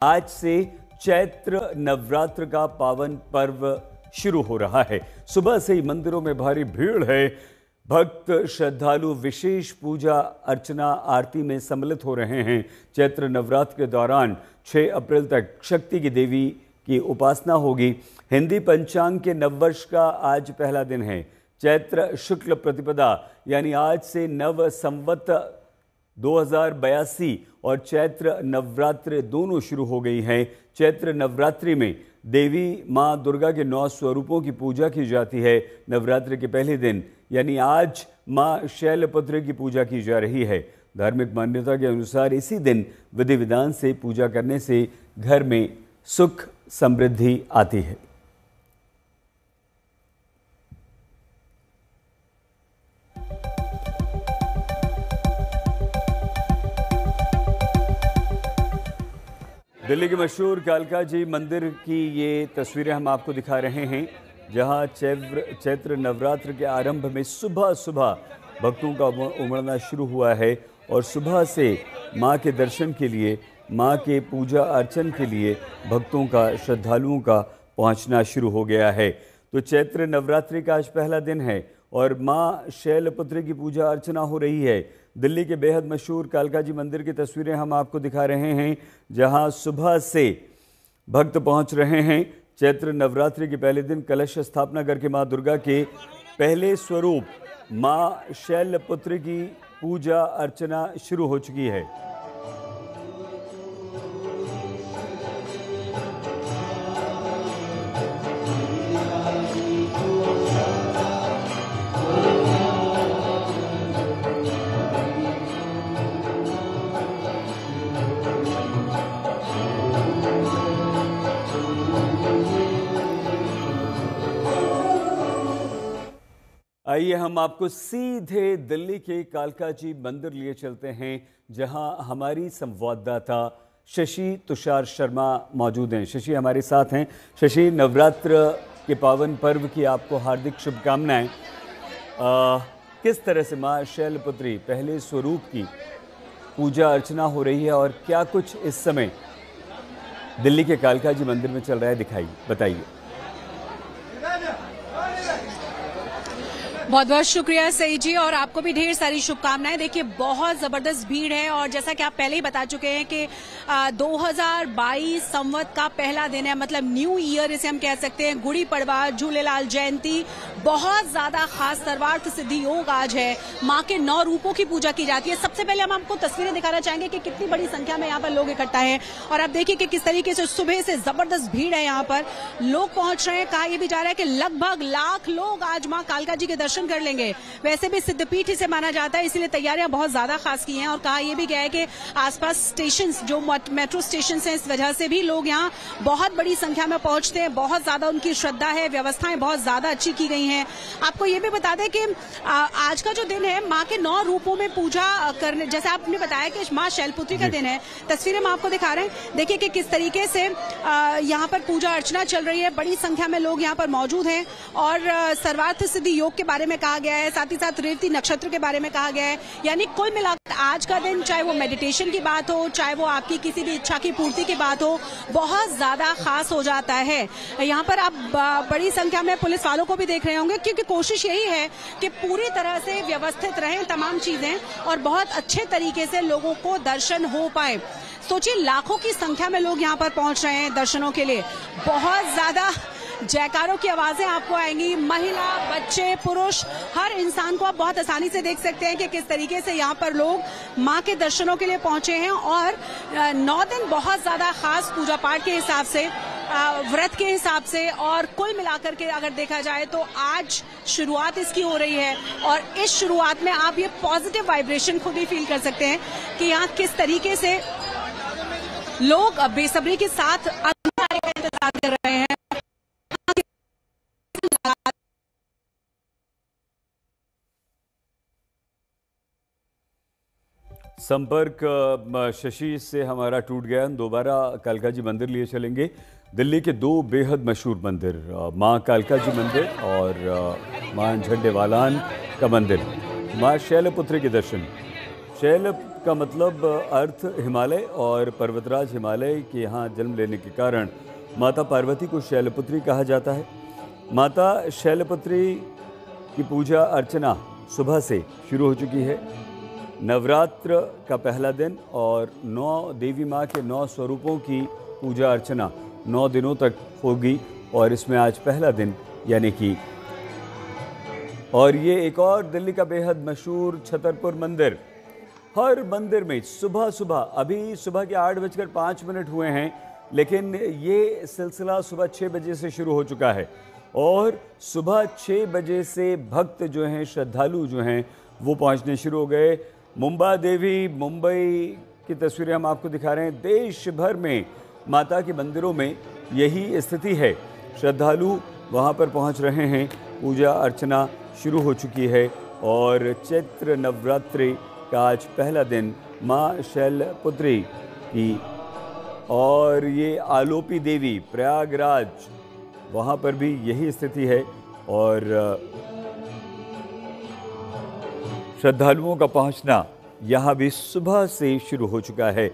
आज से चैत्र नवरात्र का पावन पर्व शुरू हो रहा है। सुबह से ही मंदिरों में भारी भीड़ है। भक्त श्रद्धालु विशेष पूजा अर्चना आरती में सम्मिलित हो रहे हैं। चैत्र नवरात्र के दौरान 6 अप्रैल तक शक्ति की देवी की उपासना होगी। हिंदी पंचांग के नववर्ष का आज पहला दिन है। चैत्र शुक्ल प्रतिपदा यानी आज से नव संवत 2082 और चैत्र नवरात्र दोनों शुरू हो गई हैं। चैत्र नवरात्रि में देवी मां दुर्गा के 9 स्वरूपों की पूजा की जाती है। नवरात्रि के पहले दिन यानी आज मां शैलपुत्री की पूजा की जा रही है। धार्मिक मान्यता के अनुसार इसी दिन विधि विधान से पूजा करने से घर में सुख समृद्धि आती है। दिल्ली के मशहूर कालका जी मंदिर की ये तस्वीरें हम आपको दिखा रहे हैं, जहां चैत्र नवरात्र के आरंभ में सुबह सुबह भक्तों का उमड़ना शुरू हुआ है और सुबह से मां के दर्शन के लिए, मां के पूजा अर्चन के लिए भक्तों का, श्रद्धालुओं का पहुंचना शुरू हो गया है। तो चैत्र नवरात्रि का आज पहला दिन है और मां शैलपुत्री की पूजा अर्चना हो रही है। दिल्ली के बेहद मशहूर कालका जी मंदिर की तस्वीरें हम आपको दिखा रहे हैं, जहां सुबह से भक्त पहुंच रहे हैं। चैत्र नवरात्रि के पहले दिन कलश स्थापना करके मां दुर्गा के पहले स्वरूप मां शैलपुत्री की पूजा अर्चना शुरू हो चुकी है। आइए हम आपको सीधे दिल्ली के कालका जी मंदिर लिए चलते हैं, जहां हमारी संवाददाता शशि तुषार शर्मा मौजूद हैं। शशि हमारे साथ हैं। शशि, नवरात्र के पावन पर्व की आपको हार्दिक शुभकामनाएं। किस तरह से मां शैलपुत्री पहले स्वरूप की पूजा अर्चना हो रही है और क्या कुछ इस समय दिल्ली के कालका जी मंदिर में चल रहा है, बताइए। बहुत बहुत शुक्रिया सई जी, और आपको भी ढेर सारी शुभकामनाएं। देखिए, बहुत जबरदस्त भीड़ है और जैसा कि आप पहले ही बता चुके हैं कि 2022 संवत का पहला दिन है, मतलब न्यू ईयर इसे हम कह सकते हैं। गुड़ी पड़वा, झूलेलाल जयंती, बहुत ज्यादा खास सर्वार्थ सिद्धि योग आज है। मां के 9 रूपों की पूजा की जाती है। सबसे पहले हम आपको तस्वीरें दिखाना चाहेंगे कि कितनी बड़ी संख्या में यहाँ पर लोग इकट्ठा हैं और आप देखिए कि किस तरीके से सुबह से जबरदस्त भीड़ है। यहाँ पर लोग पहुंच रहे हैं। कहा यह भी जा रहा है कि लगभग लाख लोग आज मां कालका जी के दर्शन कर लेंगे। वैसे भी सिद्धपीठ इसे माना जाता है, इसलिए तैयारियां बहुत ज्यादा खास की हैं। और कहा यह भी गया है कि आसपास स्टेशन, जो मेट्रो स्टेशन हैं, इस वजह से भी लोग यहाँ बहुत बड़ी संख्या में पहुंचते हैं। बहुत ज्यादा उनकी श्रद्धा है, व्यवस्थाएं बहुत ज्यादा अच्छी की गई हैं। आपको ये भी बता दें कि आज का जो दिन है मां के 9 रूपों में पूजा करने, जैसे आपने बताया कि मां शैलपुत्री का दिन है। तस्वीरें हम आपको दिखा रहे हैं। देखिए कि किस तरीके से यहाँ पर पूजा अर्चना चल रही है। बड़ी संख्या में लोग यहाँ पर मौजूद हैं और सर्वार्थ सिद्धि योग के बारे में कहा गया है, साथ ही साथ रेवती नक्षत्र के बारे में कहा गया है। यानी कुल मिलाकर आज का दिन, चाहे वो मेडिटेशन की बात हो, चाहे वो आपकी किसी भी इच्छा की पूर्ति की बात हो, बहुत ज्यादा खास हो जाता है। यहाँ पर आप बड़ी संख्या में पुलिस वालों को भी देख रहे होंगे, क्योंकि कोशिश यही है कि पूरी तरह से व्यवस्थित रहें तमाम चीजें और बहुत अच्छे तरीके से लोगों को दर्शन हो पाए। सोचिए, लाखों की संख्या में लोग यहाँ पर पहुंच रहे हैं दर्शनों के लिए। बहुत ज्यादा जयकारों की आवाजें आपको आएंगी। महिला, बच्चे, पुरुष, हर इंसान को आप बहुत आसानी से देख सकते हैं कि किस तरीके से यहाँ पर लोग मां के दर्शनों के लिए पहुंचे हैं। और 9 दिन बहुत ज्यादा खास पूजा पाठ के हिसाब से, व्रत के हिसाब से, और कुल मिलाकर के अगर देखा जाए तो आज शुरुआत इसकी हो रही है। और इस शुरुआत में आप ये पॉजिटिव वाइब्रेशन खुद ही फील कर सकते हैं कि यहाँ किस तरीके से लोग बेसब्री के साथ आने का इंतजार कर रहे हैं। संपर्क शशि से हमारा टूट गया। हम दोबारा कालका जी मंदिर लिए चलेंगे। दिल्ली के 2 बेहद मशहूर मंदिर, मां कालका जी मंदिर और मां झंडेवालान का मंदिर। मां शैलपुत्री के दर्शन। जिसका मतलब अर्थ हिमालय और पर्वतराज हिमालय के यहाँ जन्म लेने के कारण माता पार्वती को शैलपुत्री कहा जाता है। माता शैलपुत्री की पूजा अर्चना सुबह से शुरू हो चुकी है। नवरात्र का पहला दिन और 9 देवी माँ के 9 स्वरूपों की पूजा अर्चना 9 दिनों तक होगी और इसमें आज पहला दिन यानी कि और ये एक और दिल्ली का बेहद मशहूर छतरपुर मंदिर। हर मंदिर में सुबह सुबह, अभी सुबह के 8:05 हुए हैं, लेकिन ये सिलसिला सुबह 6 बजे से शुरू हो चुका है और सुबह 6 बजे से भक्त जो हैं, श्रद्धालु जो हैं, वो पहुंचने शुरू हो गए। मुंबा देवी, मुंबई की तस्वीरें हम आपको दिखा रहे हैं। देश भर में माता के मंदिरों में यही स्थिति है। श्रद्धालु वहां पर पहुंच रहे हैं, पूजा अर्चना शुरू हो चुकी है और चैत्र नवरात्रि का आज पहला दिन माँ शैलपुत्री की और ये आलोपी देवी प्रयागराज, वहाँ पर भी यही स्थिति है और श्रद्धालुओं का पहुँचना यहाँ भी सुबह से शुरू हो चुका है।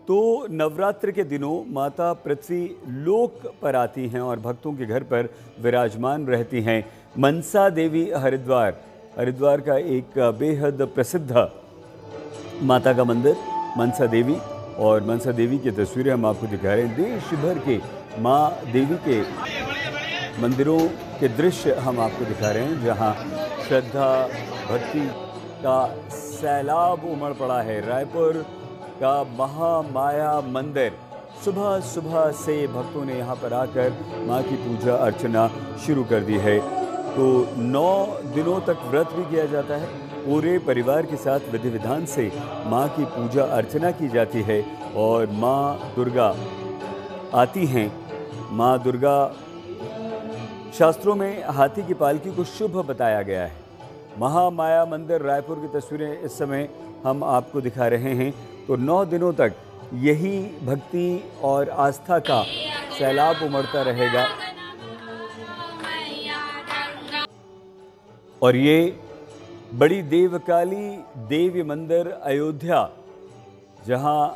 तो नवरात्र के दिनों माता पृथ्वी लोक पर आती हैं और भक्तों के घर पर विराजमान रहती हैं। मनसा देवी हरिद्वार का एक बेहद प्रसिद्ध माता का मंदिर मनसा देवी, और मनसा देवी की तस्वीरें हम आपको दिखा रहे हैं। देश भर के माँ देवी के मंदिरों के दृश्य हम आपको दिखा रहे हैं, जहाँ श्रद्धा भक्ति का सैलाब उमड़ पड़ा है। रायपुर का महामाया मंदिर, सुबह सुबह से भक्तों ने यहाँ पर आकर माँ की पूजा अर्चना शुरू कर दी है। तो 9 दिनों तक व्रत भी किया जाता है। पूरे परिवार के साथ विधि विधान से माँ की पूजा अर्चना की जाती है और माँ दुर्गा आती हैं। माँ दुर्गा, शास्त्रों में हाथी की पालकी को शुभ बताया गया है। महामाया मंदिर रायपुर की तस्वीरें इस समय हम आपको दिखा रहे हैं। तो 9 दिनों तक यही भक्ति और आस्था का सैलाब उमड़ता रहेगा और ये बड़ी देवकाली देवी मंदिर अयोध्या, जहां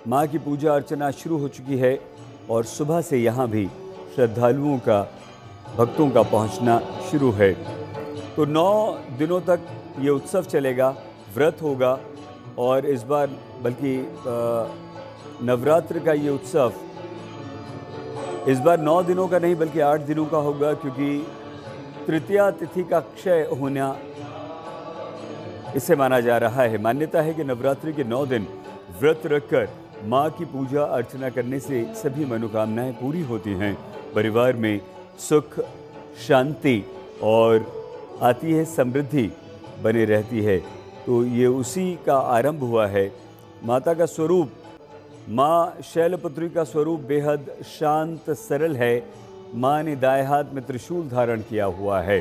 मां की पूजा अर्चना शुरू हो चुकी है और सुबह से यहां भी श्रद्धालुओं का, भक्तों का पहुंचना शुरू है। तो 9 दिनों तक ये उत्सव चलेगा, व्रत होगा और इस बार बल्कि नवरात्र का ये उत्सव इस बार 9 दिनों का नहीं बल्कि 8 दिनों का होगा, क्योंकि तृतीया तिथि का क्षय होना इसे माना जा रहा है। मान्यता है कि नवरात्रि के 9 दिन व्रत रखकर माँ की पूजा अर्चना करने से सभी मनोकामनाएं पूरी होती हैं, परिवार में सुख शांति और आती है, समृद्धि बनी रहती है। तो ये उसी का आरंभ हुआ है। माता का स्वरूप, माँ शैलपुत्री का स्वरूप बेहद शांत सरल है। माँ ने दाएं हाथ में त्रिशूल धारण किया हुआ है।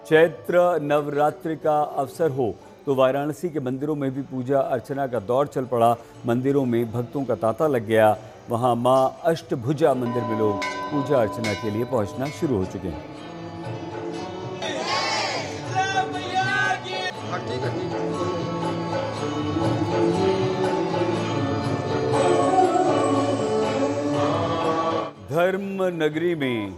चैत्र नवरात्रि का अवसर हो तो वाराणसी के मंदिरों में भी पूजा अर्चना का दौर चल पड़ा। मंदिरों में भक्तों का तांता लग गया। वहाँ माँ अष्टभुजा मंदिर में लोग पूजा अर्चना के लिए पहुँचना शुरू हो चुके हैं। धर्म नगरी में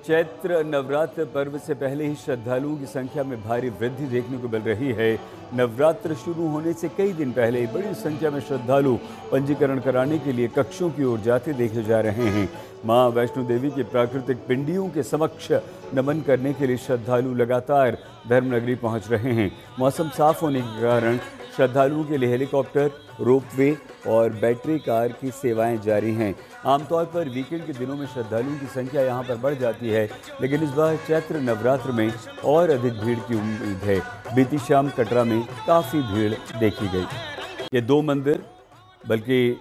चैत्र नवरात्र पर्व से पहले ही श्रद्धालुओं की संख्या में भारी वृद्धि देखने को मिल रही है। नवरात्र शुरू होने से कई दिन पहले बड़ी संख्या में श्रद्धालु पंजीकरण कराने के लिए कक्षों की ओर जाते देखे जा रहे हैं। मां वैष्णो देवी के प्राकृतिक पिंडियों के समक्ष नमन करने के लिए श्रद्धालु लगातार धर्मनगरी पहुंच रहे हैं। मौसम साफ होने के कारण श्रद्धालुओं के लिए हेलीकॉप्टर, रोपवे और बैटरी कार की सेवाएं जारी हैं। आमतौर पर वीकेंड के दिनों में श्रद्धालुओं की संख्या यहां पर बढ़ जाती है, लेकिन इस बार चैत्र नवरात्र में और अधिक भीड़ की उम्मीद है। बीती शाम कटरा में काफ़ी भीड़ देखी गई। ये 2 मंदिर बल्कि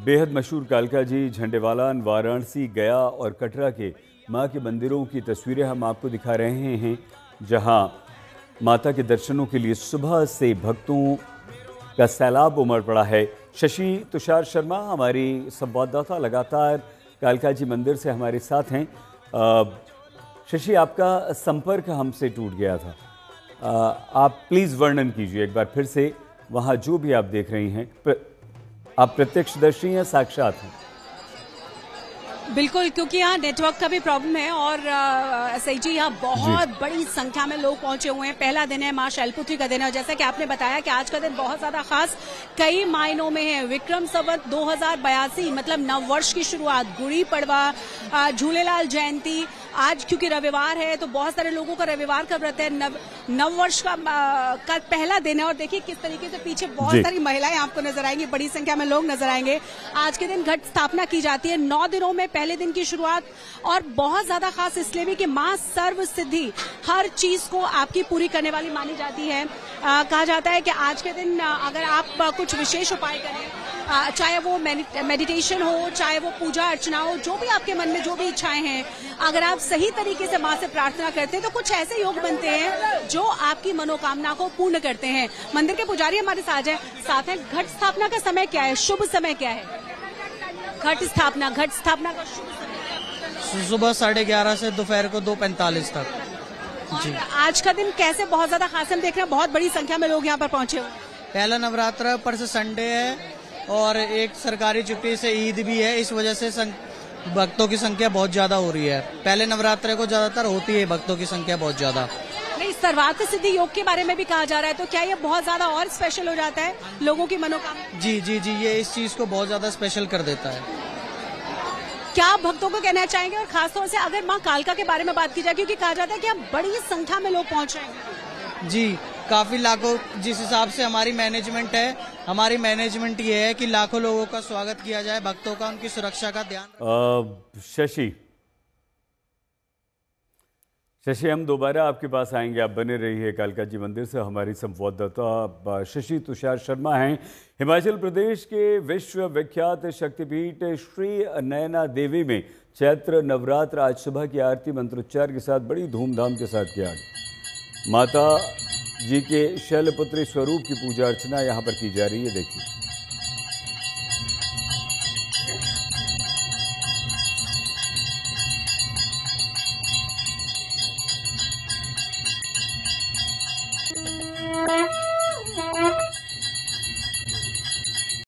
बेहद मशहूर कालका जी, झंडेवाला, वाराणसी, गया और कटरा के माँ के मंदिरों की तस्वीरें हम आपको दिखा रहे हैं, जहां माता के दर्शनों के लिए सुबह से भक्तों का सैलाब उमड़ पड़ा है। शशि तुषार शर्मा हमारी संवाददाता लगातार कालका जी मंदिर से हमारे साथ हैं। शशि, आपका संपर्क हमसे टूट गया था, आप प्लीज वर्णन कीजिए एक बार फिर से, वहां जो भी आप देख रही हैं, आप प्रत्यक्षदर्शी हैं, साक्षात हैं? बिल्कुल, क्योंकि यहाँ नेटवर्क का भी प्रॉब्लम है और सही जी, यहाँ बहुत बड़ी संख्या में लोग पहुंचे हुए हैं। पहला दिन है, मां शैलपुत्री का दिन है और जैसा कि आपने बताया कि आज का दिन बहुत ज्यादा खास कई मायनों में है। विक्रम संवत 2082 मतलब नववर्ष की शुरुआत, गुड़ी पड़वा, झूलेलाल जयंती। आज क्योंकि रविवार है तो बहुत सारे लोगों का रविवार का व्रत है, नववर्ष का पहला दिन है। और देखिए किस तरीके से पीछे बहुत सारी महिलाएं आपको नजर आएंगी, बड़ी संख्या में लोग नजर आएंगे। आज के दिन घट स्थापना की जाती है, 9 दिनों में पहले दिन की शुरुआत, और बहुत ज्यादा खास इसलिए भी कि मां सर्व सिद्धि, हर चीज को आपकी पूरी करने वाली मानी जाती है। कहा जाता है कि आज के दिन अगर आप कुछ विशेष उपाय करें, चाहे वो मेडिटेशन हो, चाहे वो पूजा अर्चना हो, जो भी आपके मन में जो भी इच्छाएं हैं, अगर आप सही तरीके से मां से प्रार्थना करते हैं तो कुछ ऐसे योग बनते हैं जो आपकी मनोकामना को पूर्ण करते हैं। मंदिर के पुजारी हमारे साथ हैं। घट स्थापना का समय क्या है, शुभ समय क्या है? घट स्थापना का शुभ समय सुबह 11:30 से दोपहर को 2:45 तक जी। आज का दिन कैसे बहुत ज्यादा खास, हम देख रहे हैं बहुत बड़ी संख्या में लोग यहाँ पर पहुंचे हुए। पहला नवरात्र पर से संडे है और एक सरकारी छुट्टी से ईद भी है, इस वजह से भक्तों की संख्या बहुत ज्यादा हो रही है। पहले नवरात्र को ज्यादातर होती है भक्तों की संख्या बहुत ज्यादा। नहीं, सर्वार्थ सिद्धि योग के बारे में भी कहा जा रहा है, तो क्या ये बहुत ज्यादा और स्पेशल हो जाता है लोगों की मनोकामना? जी जी जी, ये इस चीज को बहुत ज्यादा स्पेशल कर देता है। क्या आप भक्तों को कहना चाहेंगे, और खासतौर से अगर मां कालका के बारे में बात की जाए, क्योंकि कहा जाता है कि अब बड़ी संख्या में लोग पहुंच रहे हैं? जी, काफी लाखों, जिस हिसाब से हमारी मैनेजमेंट है, हमारी मैनेजमेंट ये है कि लाखों लोगों का स्वागत किया जाए, भक्तों का, उनकी सुरक्षा का ध्यान। शशि, हम दोबारा आपके पास आएंगे, आप बने रहिए। कालका जी मंदिर से हमारी संवाददाता शशि तुषार शर्मा हैं। हिमाचल प्रदेश के विश्व विख्यात शक्तिपीठ श्री नयना देवी में चैत्र नवरात्र आज सुबह की आरती मंत्रोच्चार के साथ बड़ी धूमधाम के साथ किया गया। माता जी के शैलपुत्री स्वरूप की पूजा अर्चना यहाँ पर की जा रही है, देखिए।